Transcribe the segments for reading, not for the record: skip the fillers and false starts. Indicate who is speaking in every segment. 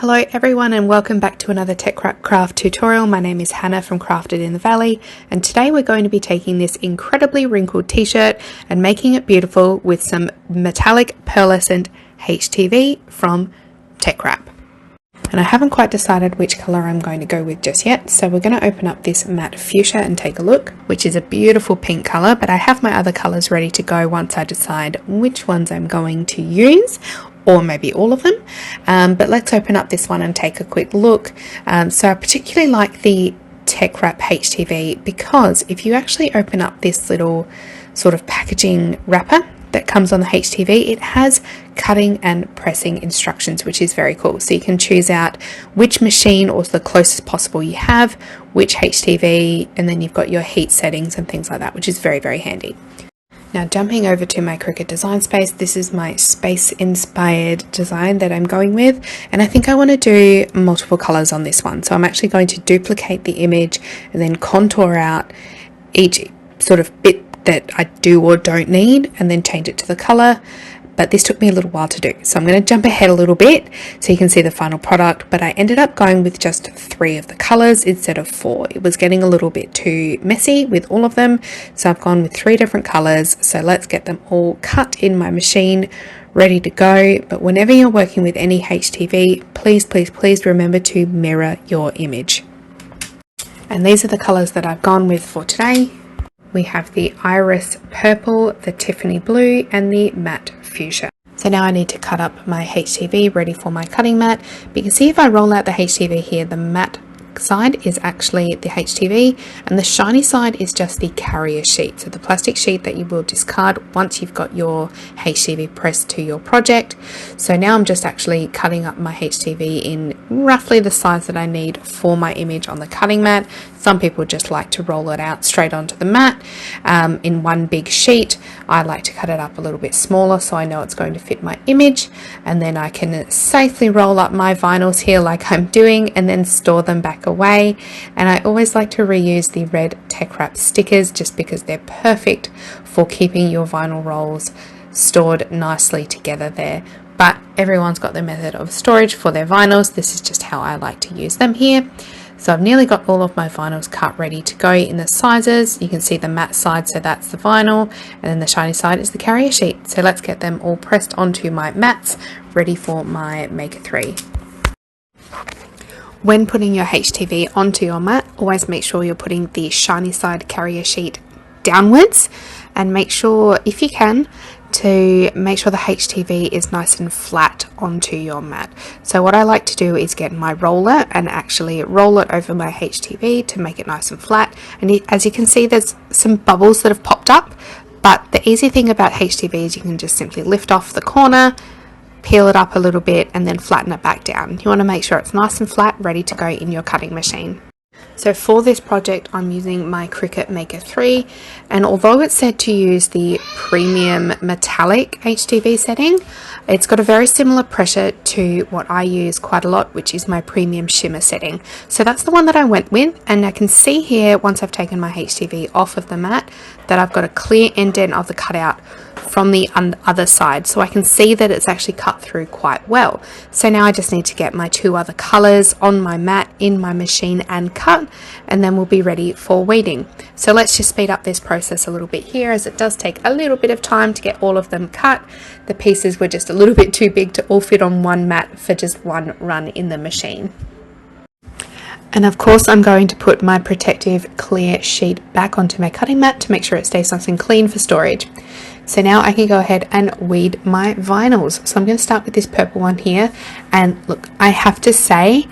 Speaker 1: Hello everyone and welcome back to another teckwrapcraft tutorial. My name is Hannah from Crafted in the Valley, and today we're going to be taking this incredibly wrinkled t-shirt and making it beautiful with some metallic pearlescent HTV from TeckWrap. And I haven't quite decided which colour I'm going to go with just yet, so we're going to open up this matte fuchsia and take a look, which is a beautiful pink colour, but I have my other colours ready to go once I decide which ones I'm going to use, or maybe all of them. But let's open up this one and take a quick look. So I particularly like the TeckWrap HTV because if you actually open up this little sort of packaging wrapper that comes on the HTV, it has cutting and pressing instructions, which is very cool. So you can choose out which machine or the closest possible you have, which HTV, and then you've got your heat settings and things like that, which is very, very handy. Now jumping over to my Cricut design space, this is my space inspired design that I'm going with, and I think I want to do multiple colors on this one. So I'm actually going to duplicate the image and then contour out each sort of bit that I do or don't need and then change it to the color. But this took me a little while to do, so I'm going to jump ahead a little bit so you can see the final product. But I ended up going with just 3 of the colors instead of 4. It was getting a little bit too messy with all of them, so I've gone with 3 different colors. So let's get them all cut in my machine, ready to go. But whenever you're working with any HTV, please remember to mirror your image. And these are the colors that I've gone with for today. We have the iris purple, the Tiffany blue, and the matte fuchsia. So now I need to cut up my HTV ready for my cutting mat. But you can see if I roll out the HTV here, the matte side is actually the HTV and the shiny side is just the carrier sheet, so the plastic sheet that you will discard once you've got your HTV pressed to your project. So now I'm just actually cutting up my HTV in roughly the size that I need for my image on the cutting mat. Some people just like to roll it out straight onto the mat in one big sheet. I like to cut it up a little bit smaller so I know it's going to fit my image, and then I can safely roll up my vinyls here like I'm doing and then store them back away. And I always like to reuse the red TeckWrap stickers just because they're perfect for keeping your vinyl rolls stored nicely together there. But everyone's got their method of storage for their vinyls. This is just how I like to use them here. So I've nearly got all of my vinyls cut ready to go in the sizes. You can see the matte side, so that's the vinyl, and then the shiny side is the carrier sheet. So let's get them all pressed onto my mats, ready for my Maker 3. When putting your HTV onto your mat, always make sure you're putting the shiny side carrier sheet downwards, and make sure, if you can, to make sure the HTV is nice and flat onto your mat. So what I like to do is get my roller and actually roll it over my HTV to make it nice and flat. And as you can see, there's some bubbles that have popped up, but the easy thing about HTV is you can just simply lift off the corner, peel it up a little bit, and then flatten it back down. You want to make sure it's nice and flat, ready to go in your cutting machine. So for this project, I'm using my Cricut Maker 3, and although it said to use the premium metallic HTV setting, it's got a very similar pressure to what I use quite a lot, which is my premium shimmer setting. So that's the one that I went with, and I can see here, once I've taken my HTV off of the mat, that I've got a clear indent of the cutout from the other side, so I can see that it's actually cut through quite well. So now I just need to get my 2 other colors on my mat in my machine and cut, and then we'll be ready for weeding. So let's just speed up this process a little bit here, as it does take a little bit of time to get all of them cut. The pieces were just a little bit too big to all fit on one mat for just one run in the machine. And of course I'm going to put my protective clear sheet back onto my cutting mat to make sure it stays nice and clean for storage. So now I can go ahead and weed my vinyls. So I'm going to start with this purple one here, and look, I have to say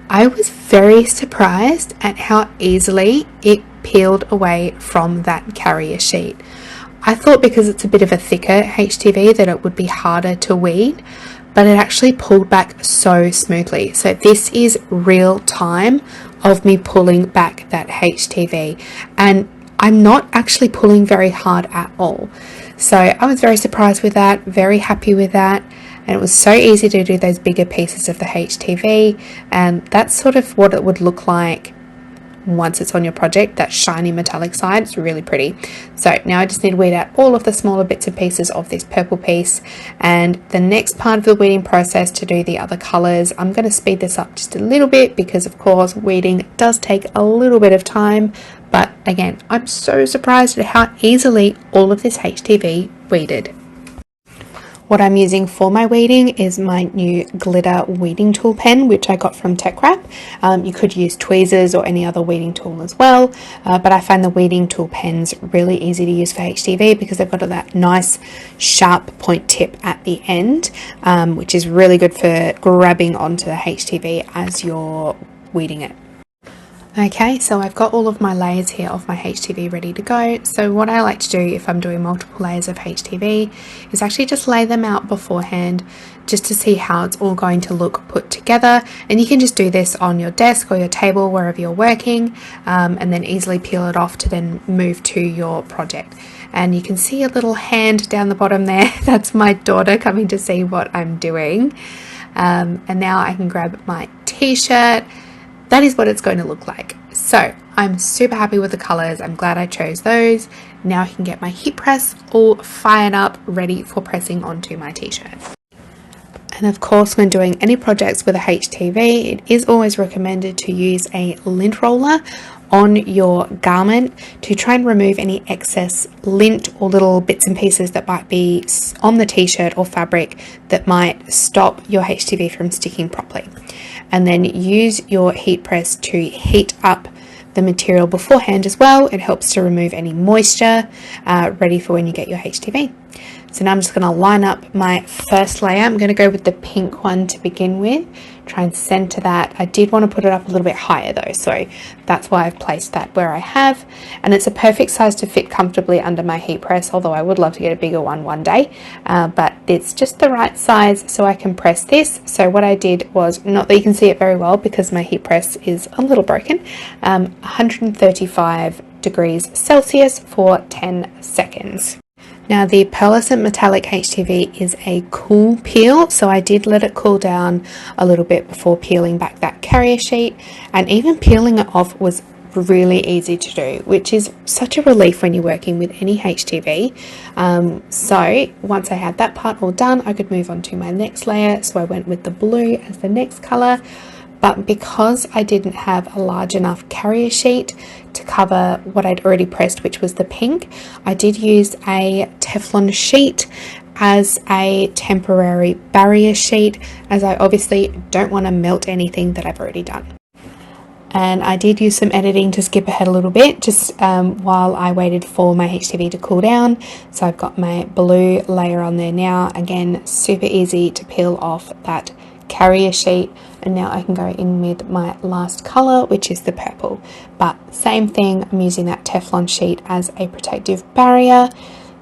Speaker 1: I was very surprised at how easily it peeled away from that carrier sheet. I thought because it's a bit of a thicker HTV that it would be harder to weed, but it actually pulled back so smoothly. So this is real time of me pulling back that HTV, and I'm not actually pulling very hard at all. So I was very surprised with that, very happy with that, and it was so easy to do those bigger pieces of the HTV, and that's sort of what it would look like once it's on your project, that shiny metallic side. It's really pretty. So now I just need to weed out all of the smaller bits and pieces of this purple piece, and the next part of the weeding process to do the other colors, I'm going to speed this up just a little bit because of course weeding does take a little bit of time, but again, I'm so surprised at how easily all of this HTV weeded. What I'm using for my weeding is my new glitter weeding tool pen, which I got from TeckWrap. You could use tweezers or any other weeding tool as well, but I find the weeding tool pens really easy to use for HTV because they've got that nice sharp point tip at the end, which is really good for grabbing onto the HTV as you're weeding it. Okay, so I've got all of my layers here of my HTV ready to go. So what I like to do if I'm doing multiple layers of HTV is actually just lay them out beforehand just to see how it's all going to look put together. And you can just do this on your desk or your table, wherever you're working, and then easily peel it off to then move to your project. And you can see a little hand down the bottom there. That's my daughter coming to see what I'm doing. And now I can grab my t-shirt. That is what it's going to look like. So I'm super happy with the colors. I'm glad I chose those. Now I can get my heat press all fired up, ready for pressing onto my t-shirt. And of course, when doing any projects with a HTV, it is always recommended to use a lint roller on your garment to try and remove any excess lint or little bits and pieces that might be on the t-shirt or fabric that might stop your HTV from sticking properly. And then use your heat press to heat up the material beforehand as well. It helps to remove any moisture, ready for when you get your HTV. So now I'm just going to line up my first layer. I'm going to go with the pink one to begin with, try and center that. I did want to put it up a little bit higher though, so that's why I've placed that where I have. And it's a perfect size to fit comfortably under my heat press, although I would love to get a bigger one day, but it's just the right size so I can press this. So what I did was, not that you can see it very well because my heat press is a little broken, 135 degrees Celsius for 10 seconds. Now the Pearlescent Metallic HTV is a cool peel, so I did let it cool down a little bit before peeling back that carrier sheet, and even peeling it off was really easy to do, which is such a relief when you're working with any HTV. So once I had that part all done, I could move on to my next layer, so I went with the blue as the next color. But because I didn't have a large enough carrier sheet to cover what I'd already pressed, which was the pink, I did use a Teflon sheet as a temporary barrier sheet, as I obviously don't want to melt anything that I've already done. And I did use some editing to skip ahead a little bit, just while I waited for my HTV to cool down. So I've got my blue layer on there now. Again, super easy to peel off that carrier sheet, and now I can go in with my last color, which is the purple. But same thing, I'm using that Teflon sheet as a protective barrier,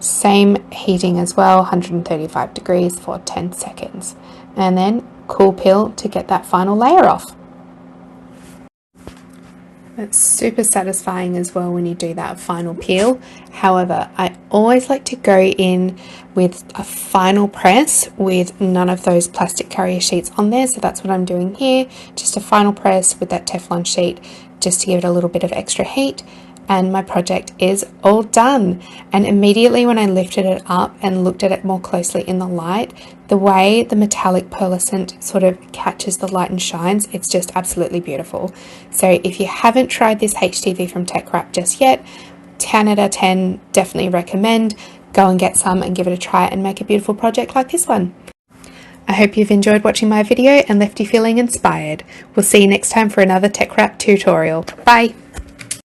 Speaker 1: same heating as well, 135 degrees for 10 seconds, and then cool peel to get that final layer off. It's super satisfying as well when you do that final peel. However, I always like to go in with a final press with none of those plastic carrier sheets on there. So that's what I'm doing here. Just a final press with that Teflon sheet just to give it a little bit of extra heat. And my project is all done. And immediately when I lifted it up and looked at it more closely in the light, the way the metallic pearlescent sort of catches the light and shines, it's just absolutely beautiful. So if you haven't tried this HTV from TeckWrap just yet, 10 out of 10, definitely recommend. Go and get some and give it a try and make a beautiful project like this one. I hope you've enjoyed watching my video and left you feeling inspired. We'll see you next time for another TeckWrap tutorial. Bye!